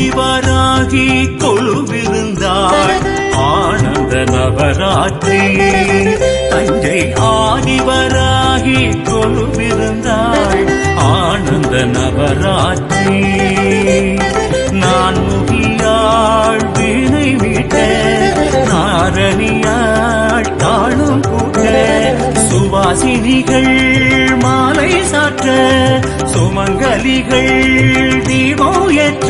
ஆதிவராகி கொலுவிருந்தாள் ஆனந்த நவராத்திரி. தஞ்சை ஆதிவராகி கொலுவிருந்தாள் ஆனந்த நவராத்திரி. நான் முகியாள் வீணை மீட்ட நாரணியாள் தாழும் கூட்ட சுவாசினிகள் மாலை சாற்ற சுமங்கலிகள் தீபம் ஏற்ற